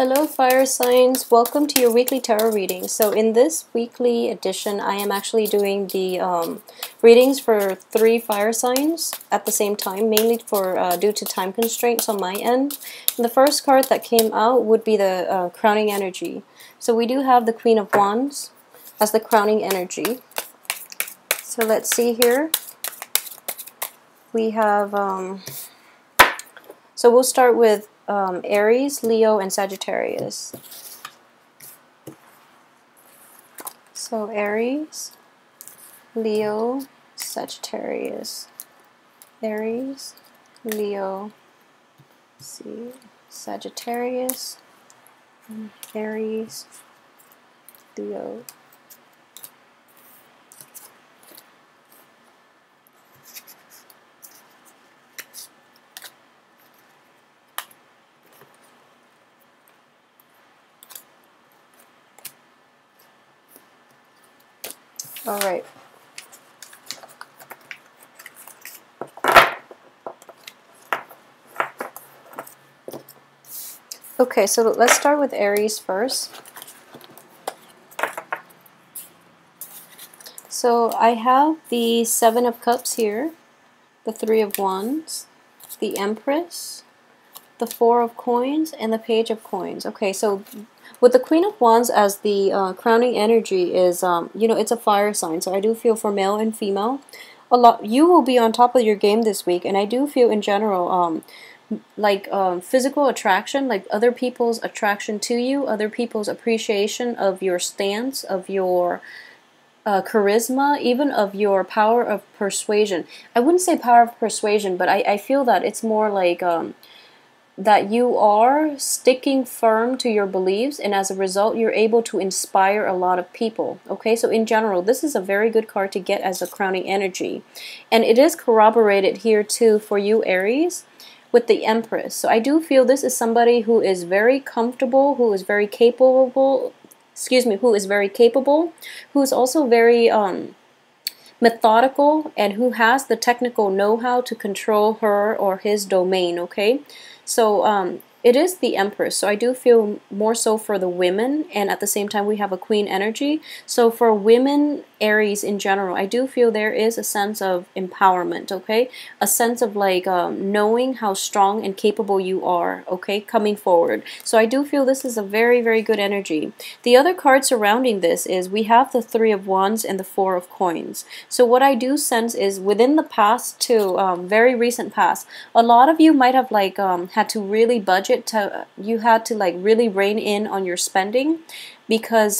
Hello fire signs, welcome to your weekly tarot reading. So in this weekly edition I am actually doing the readings for 3 fire signs at the same time, mainly for due to time constraints on my end. And the first card that came out would be the crowning energy. So we do have the Queen of Wands as the crowning energy. So let's see here. We have so we'll start with Aries, Leo, and Sagittarius. So Aries, Leo, Sagittarius. Aries, Leo, Sagittarius, Aries, Leo. All right. Okay, so let's start with Aries first. So I have the 7 of Cups here, the 3 of Wands, the Empress, the 4 of Coins, and the Page of Coins. Okay, so with the Queen of Wands as the crowning energy is, you know, it's a fire sign. So I do feel for male and female, you will be on top of your game this week. And I do feel in general, physical attraction, like other people's attraction to you, other people's appreciation of your stance, of your charisma, even of your power of persuasion. I wouldn't say power of persuasion, but I feel that it's more like that you are sticking firm to your beliefs, and as a result you're able to inspire a lot of people. Okay, so in general this is a very good card to get as a crowning energy, and it is corroborated here too for you Aries with the Empress. So I do feel this is somebody who is very comfortable, who is very capable, who's also very methodical, and who has the technical know-how to control her or his domain. Okay, so it is the Empress, so I do feel more so for the women, and at the same time we have a Queen energy. So for women, Aries in general, I do feel there is a sense of empowerment, okay? A sense of like knowing how strong and capable you are, okay, coming forward. So I do feel this is a very, very good energy. The other card surrounding this is we have the 3 of Wands and the 4 of Coins. So what I do sense is within the past to very recent past, a lot of you might have like had to really budget. You had to like really rein in on your spending, because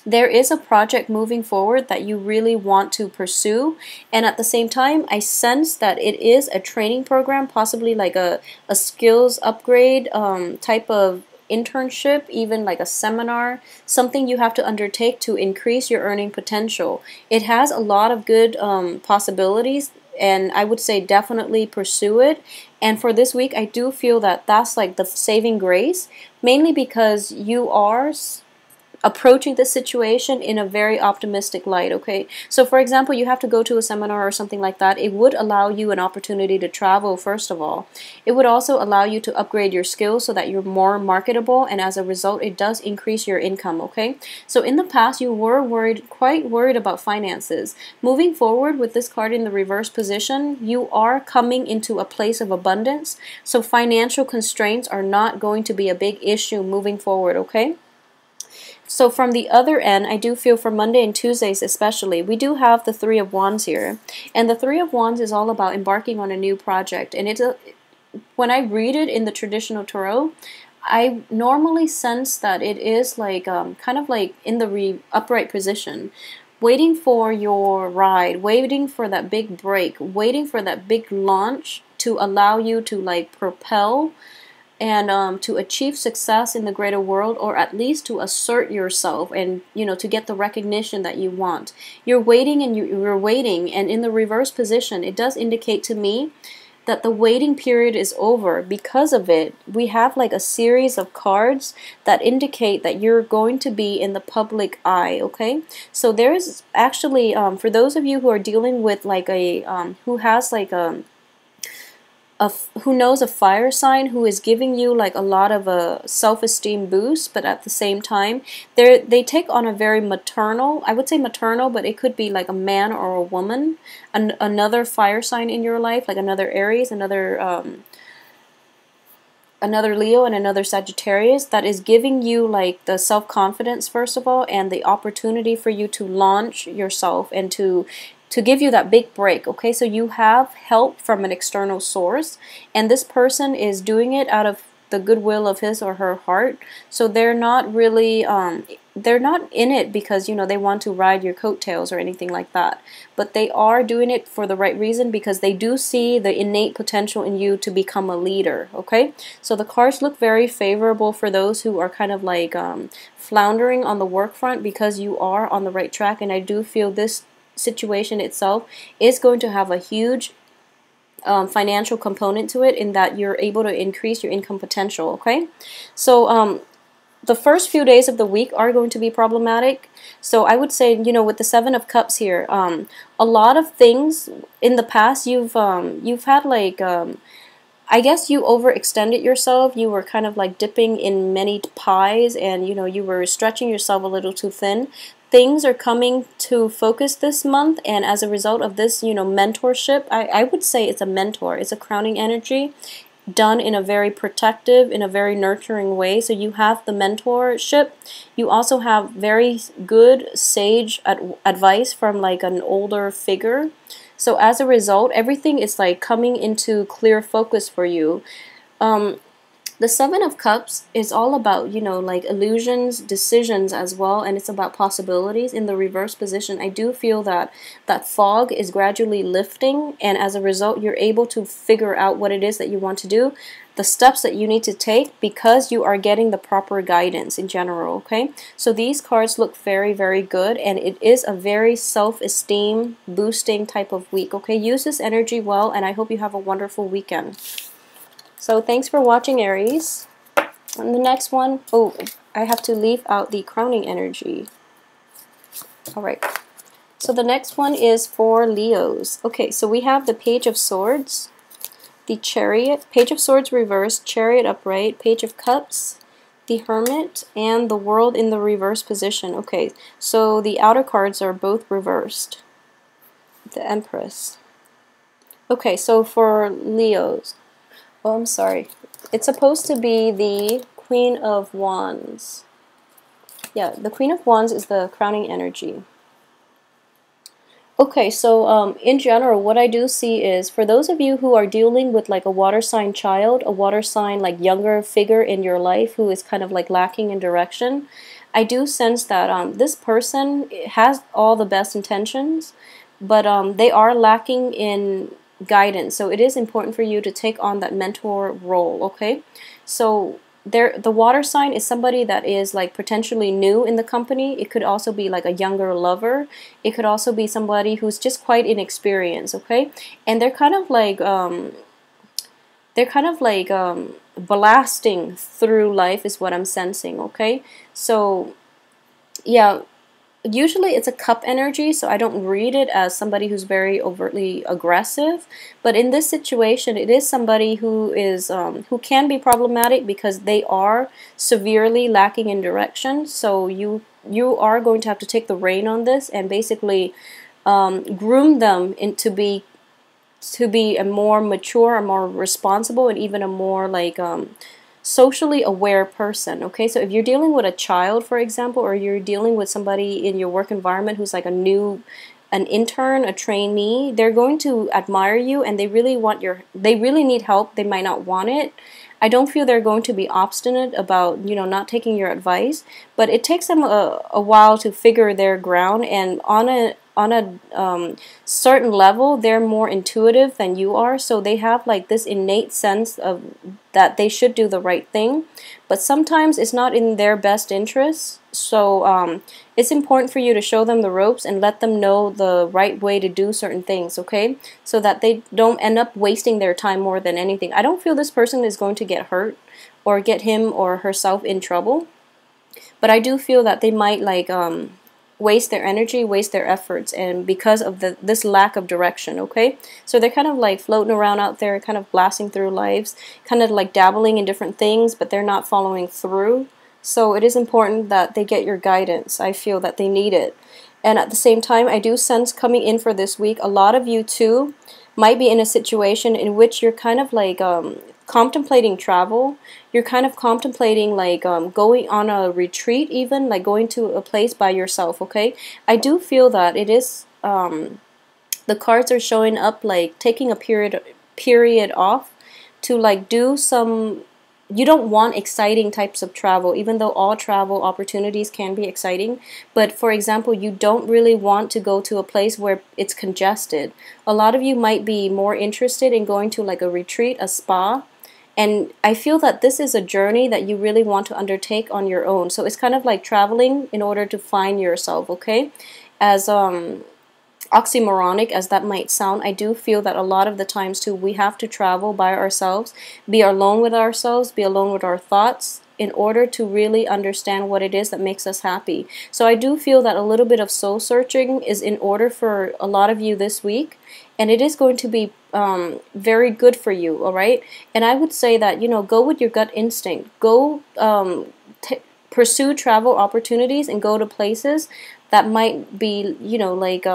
there is a project moving forward that you really want to pursue, and at the same time I sense that it is a training program, possibly like a skills upgrade type of internship, even like a seminar, something you have to undertake to increase your earning potential. It has a lot of good possibilities, and I would say definitely pursue it. And for this week I do feel that that's like the saving grace, mainly because you are approaching this situation in a very optimistic light. Okay, so for example, you have to go to a seminar or something like that. It would allow you an opportunity to travel, first of all. It would also allow you to upgrade your skills so that you're more marketable, and as a result it does increase your income. Okay, so in the past you were quite worried about finances. Moving forward with this card in the reverse position, you are coming into a place of abundance, so financial constraints are not going to be a big issue moving forward. Okay, so from the other end, I do feel for Monday and Tuesdays especially, we do have the 3 of Wands here. And the 3 of Wands is all about embarking on a new project. And when I read it in the traditional tarot, I normally sense that it is like kind of like in the upright position, waiting for your ride, waiting for that big break, waiting for that big launch to allow you to like propel and to achieve success in the greater world, or at least to assert yourself and, you know, to get the recognition that you want. You're waiting and you're waiting, and in the reverse position it does indicate to me that the waiting period is over. Because of it, we have like a series of cards that indicate that you're going to be in the public eye. Okay, so there's actually for those of you who are dealing with like a who has like a who knows a fire sign who is giving you like a lot of a self-esteem boost, but at the same time they take on a very maternal, I would say maternal, but it could be like a man or a woman, another fire sign in your life, like another Aries, another Leo, and another Sagittarius, that is giving you like the self-confidence first of all, and the opportunity for you to launch yourself and to give you that big break. Okay, so you have help from an external source, and this person is doing it out of the goodwill of his or her heart. So they're not really they're not in it because, you know, they want to ride your coattails or anything like that, but they are doing it for the right reason, because they do see the innate potential in you to become a leader. Okay, so the cards look very favorable for those who are kind of like floundering on the work front, because you are on the right track, and I do feel this situation itself is going to have a huge financial component to it, in that you're able to increase your income potential. Okay, so the first few days of the week are going to be problematic. So I would say, you know, with the Seven of Cups here, a lot of things in the past you've had like I guess you overextended yourself. You were kind of like dipping in many pies, and you know, you were stretching yourself a little too thin. Things are coming to focus this month, and as a result of this, you know, mentorship, I would say it's a mentor. It's a crowning energy done in a very protective, in a very nurturing way. So you have the mentorship. You also have very good sage advice from like an older figure. So as a result, everything is like coming into clear focus for you. The Seven of Cups is all about, you know, like illusions, decisions as well, and it's about possibilities. In the reverse position, I do feel that that fog is gradually lifting, and as a result, you're able to figure out what it is that you want to do, the steps that you need to take, because you are getting the proper guidance in general. Okay, so these cards look very, very good, and it is a very self-esteem boosting type of week. Okay, use this energy well, and I hope you have a wonderful weekend. So thanks for watching, Aries. And the next one, oh, I have to leave out the crowning energy. Alright, so the next one is for Leos. Okay, so we have the Page of Swords, the Chariot, Page of Swords reversed, Chariot upright, Page of Cups, the Hermit, and the World in the reverse position. Okay, so the outer cards are both reversed. The Empress. Okay, so for Leos, oh, I'm sorry. It's supposed to be the Queen of Wands. Yeah, the Queen of Wands is the crowning energy. Okay, so in general, what I do see is, for those of you who are dealing with like a water sign child, a water sign like younger figure in your life who is kind of like lacking in direction, I do sense that this person has all the best intentions, but they are lacking in guidance. So it is important for you to take on that mentor role. Okay, so the water sign is somebody that is like potentially new in the company. It could also be like a younger lover. It could also be somebody who's just quite inexperienced. Okay, and they're kind of like blasting through life is what I'm sensing. Okay, so yeah, usually it's a cup energy, so I don't read it as somebody who's very overtly aggressive, but in this situation it is somebody who is who can be problematic because they are severely lacking in direction. So you are going to have to take the rein on this and basically groom them into to be a more mature, a more responsible, and even a more like socially aware person. Okay, so if you're dealing with a child, for example, or you're dealing with somebody in your work environment who's like an intern, a trainee, they're going to admire you, and they really need help. They might not want it. I don't feel they're going to be obstinate about, you know, not taking your advice, but it takes them a while to figure their ground, and on a certain level, they're more intuitive than you are, so they have like this innate sense of that they should do the right thing, but sometimes it's not in their best interest. So it's important for you to show them the ropes and let them know the right way to do certain things, okay? So that they don't end up wasting their time more than anything. I don't feel this person is going to get hurt or get him or herself in trouble, but I do feel that they might like waste their energy, waste their efforts, and because of this lack of direction, okay? So they're kind of like floating around out there, kind of blasting through lives, kind of like dabbling in different things, but they're not following through. So it is important that they get your guidance. I feel that they need it. And at the same time, I do sense coming in for this week, a lot of you too might be in a situation in which you're kind of like contemplating travel. You're kind of contemplating like going on a retreat, even like going to a place by yourself, okay? I do feel that it is, the cards are showing up like taking a period off to like do some, you don't want exciting types of travel, even though all travel opportunities can be exciting. But for example, you don't really want to go to a place where it's congested. A lot of you might be more interested in going to like a retreat, a spa. And I feel that this is a journey that you really want to undertake on your own. So it's kind of like traveling in order to find yourself, okay? As oxymoronic as that might sound, I do feel that a lot of the times too, we have to travel by ourselves, be alone with ourselves, be alone with our thoughts, in order to really understand what it is that makes us happy. So I do feel that a little bit of soul searching is in order for a lot of you this week, and it is going to be very good for you, all right? And I would say that, you know, go with your gut instinct. Go pursue travel opportunities and go to places that might be, you know, like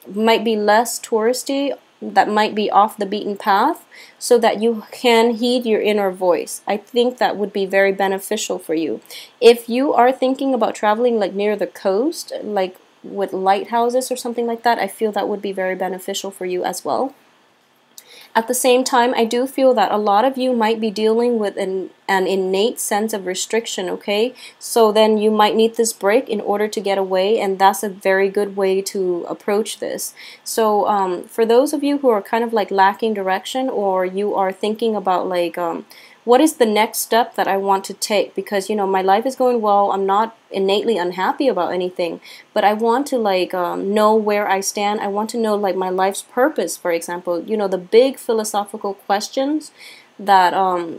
might be less touristy, that might be off the beaten path, so that you can heed your inner voice. I think that would be very beneficial for you. If you are thinking about traveling like near the coast, like with lighthouses or something like that, I feel that would be very beneficial for you as well. At the same time, I do feel that a lot of you might be dealing with an innate sense of restriction, okay? So then you might need this break in order to get away, and that's a very good way to approach this. So for those of you who are kind of like lacking direction, or you are thinking about like, what is the next step that I want to take? Because, you know, my life is going well. I'm not innately unhappy about anything, but I want to like know where I stand. I want to know like my life's purpose, for example. You know, the big philosophical questions that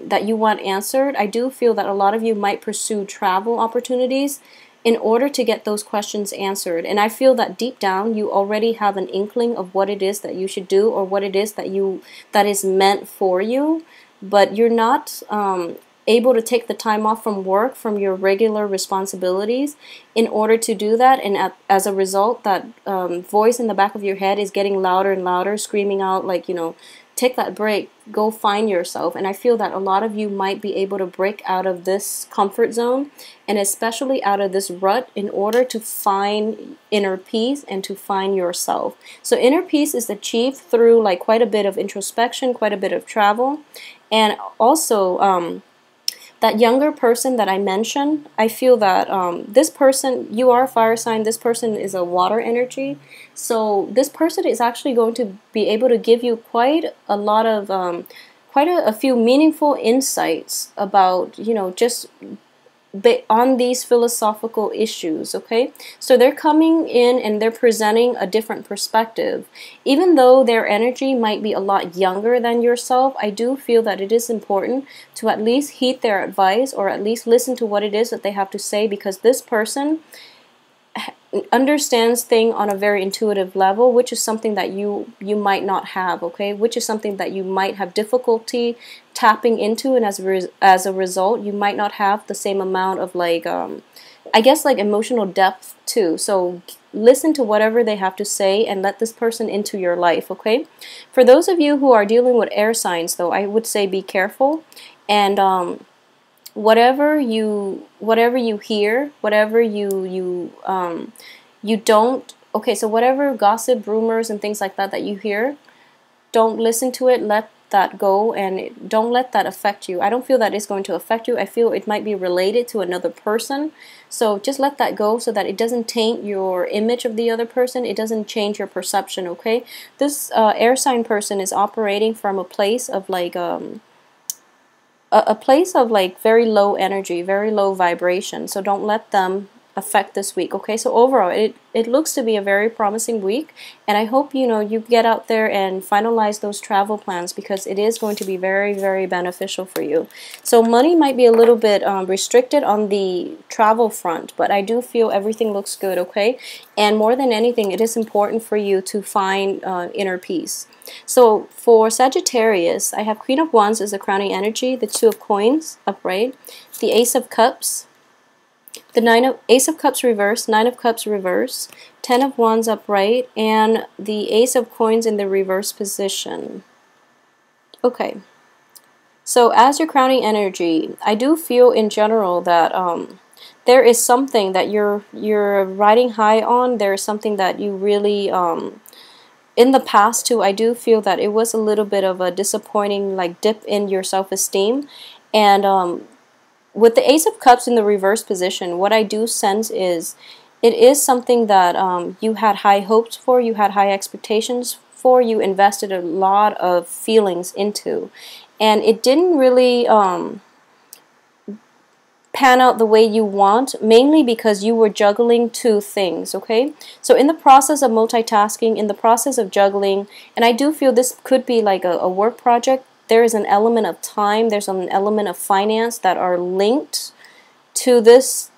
that you want answered. I do feel that a lot of you might pursue travel opportunities in order to get those questions answered. And I feel that deep down you already have an inkling of what it is that you should do, or what it is that is meant for you. But you're not able to take the time off from work, from your regular responsibilities, in order to do that. And as a result, that voice in the back of your head is getting louder and louder, screaming out like, you know, take that break, go find yourself. And I feel that a lot of you might be able to break out of this comfort zone, and especially out of this rut, in order to find inner peace and to find yourself. So inner peace is achieved through like quite a bit of introspection, quite a bit of travel. And also that younger person that I mentioned, I feel that this person, you are a fire sign, this person is a water energy. So this person is actually going to be able to give you quite a lot of, quite a few meaningful insights about, you know, just on these philosophical issues, okay? So they're coming in and they're presenting a different perspective. Even though their energy might be a lot younger than yourself, I do feel that it is important to at least heed their advice, or at least listen to what it is that they have to say, because this person understands things on a very intuitive level, which is something that you might not have, okay? Which is something that you might have difficulty tapping into, and as a result, you might not have the same amount of like, I guess like emotional depth too. So listen to whatever they have to say and let this person into your life, okay? For those of you who are dealing with air signs, though, I would say be careful, and whatever you hear, whatever you don't, okay, so whatever gossip, rumors, and things like that you hear, don't listen to it. Let that go, and don't let that affect you. I don't feel that it's going to affect you. I feel it might be related to another person. So just let that go, so that it doesn't taint your image of the other person. It doesn't change your perception, okay? This air sign person is operating from a place of like a place of like very low energy, very low vibration. So don't let them affect this week. Okay, so overall it looks to be a very promising week, and I hope you get out there and finalize those travel plans, because it is going to be very, very beneficial for you. So money might be a little bit restricted on the travel front, but I do feel everything looks good. Okay, and more than anything, it is important for you to find inner peace. So for Sagittarius, I have Queen of Wands as the crowning energy, the Two of Coins upright, the Ace of Cups, the Ace of Cups reverse, Nine of Cups reverse, Ten of Wands upright, and the Ace of Coins in the reverse position. Okay, so as your crowning energy, I do feel in general that there is something that you're riding high on. There is something that you really in the past too. I do feel that it was a little bit of a disappointing dip in your self-esteem, and with the Ace of Cups in the reverse position, what I do sense is it is something that you had high hopes for, you had high expectations for, you invested a lot of feelings into, and it didn't really pan out the way you want, mainly because you were juggling two things. Okay, so in the process of multitasking, in the process of juggling, and I do feel this could be like a work project, there is an element of time, there's an element of finance that are linked to this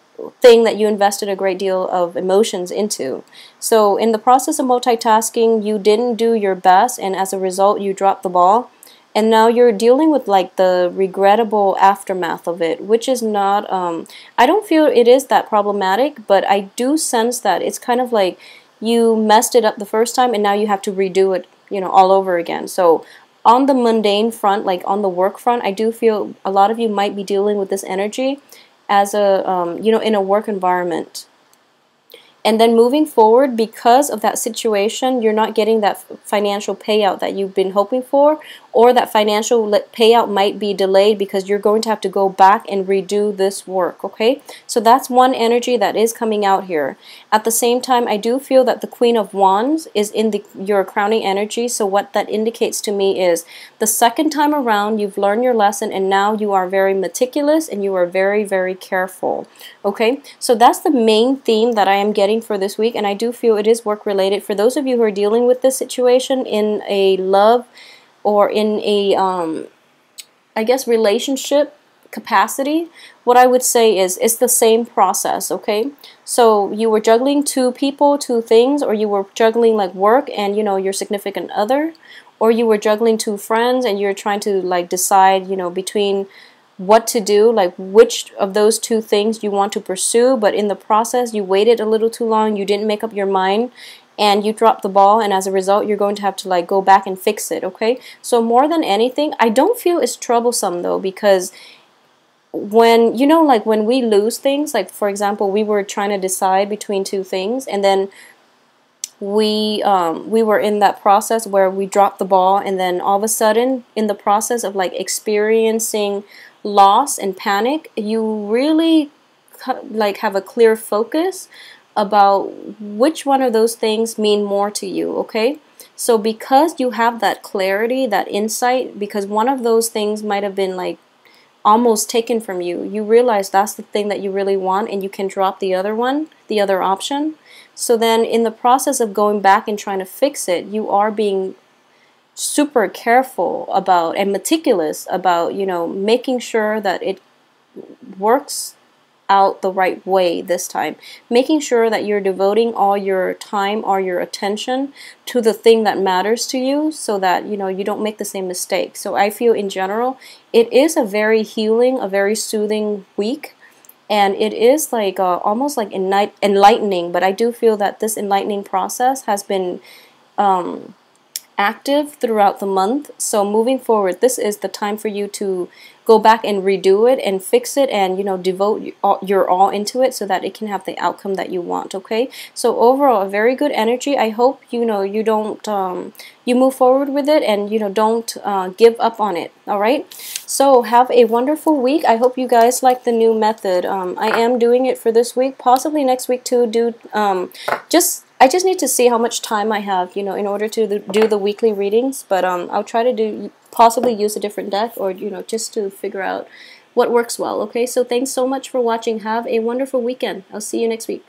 thing that you invested a great deal of emotions into. So in the process of multitasking, you didn't do your best, and as a result you dropped the ball, and now you're dealing with the regrettable aftermath of it, which is not I don't feel it is that problematic, but I do sense that it's kind of like you messed it up the first time and now you have to redo it all over again. So on the mundane front, on the work front, I do feel a lot of you might be dealing with this energy as a in a work environment. And then moving forward, because of that situation, you're not getting that financial payout that you've been hoping for, or that financial payout might be delayed because you're going to have to go back and redo this work. Okay, so that's one energy that is coming out here. At the same time, I do feel that the Queen of Wands is in your crowning energy. So what that indicates to me is the second time around, you've learned your lesson, and now you are very meticulous and you are very, very careful. Okay, so that's the main theme that I am getting for this week, and I do feel it is work related. For those of you who are dealing with this situation in a love or in a I guess relationship capacity, what I would say is it's the same process. Okay, so you were juggling two people, two things, or you were juggling work and your significant other, or you were juggling two friends and you're trying to decide between what to do, which of those two things you want to pursue, but in the process you waited a little too long, you didn't make up your mind, and you dropped the ball, and as a result you're going to have to go back and fix it. Okay, so more than anything, I don't feel it's troublesome though, because when when we lose things, for example, we were trying to decide between two things, and then we were in that process where we dropped the ball, and then all of a sudden in the process of experiencing loss and panic, you really have a clear focus about which one of those things mean more to you. Okay, so because you have that clarity, that insight, because one of those things might have been almost taken from you, you realize that's the thing that you really want, and you can drop the other one, the other option. So then in the process of going back and trying to fix it, you are being super careful about and meticulous about making sure that it works out the right way this time, making sure that you're devoting all your time or your attention to the thing that matters to you, so that you don't make the same mistake. So I feel in general it is a very healing, a very soothing week, and it is almost enlightening, but I do feel that this enlightening process has been active throughout the month. So moving forward, this is the time for you to go back and redo it and fix it, and devote your all into it so that it can have the outcome that you want. Okay, so overall a very good energy. I hope you don't you move forward with it, and don't give up on it. All right, so have a wonderful week. I hope you guys like the new method. I am doing it for this week, possibly next week too. I just need to see how much time I have, in order to do the weekly readings. But I'll try to possibly use a different deck, or just to figure out what works well, okay? So thanks so much for watching. Have a wonderful weekend. I'll see you next week.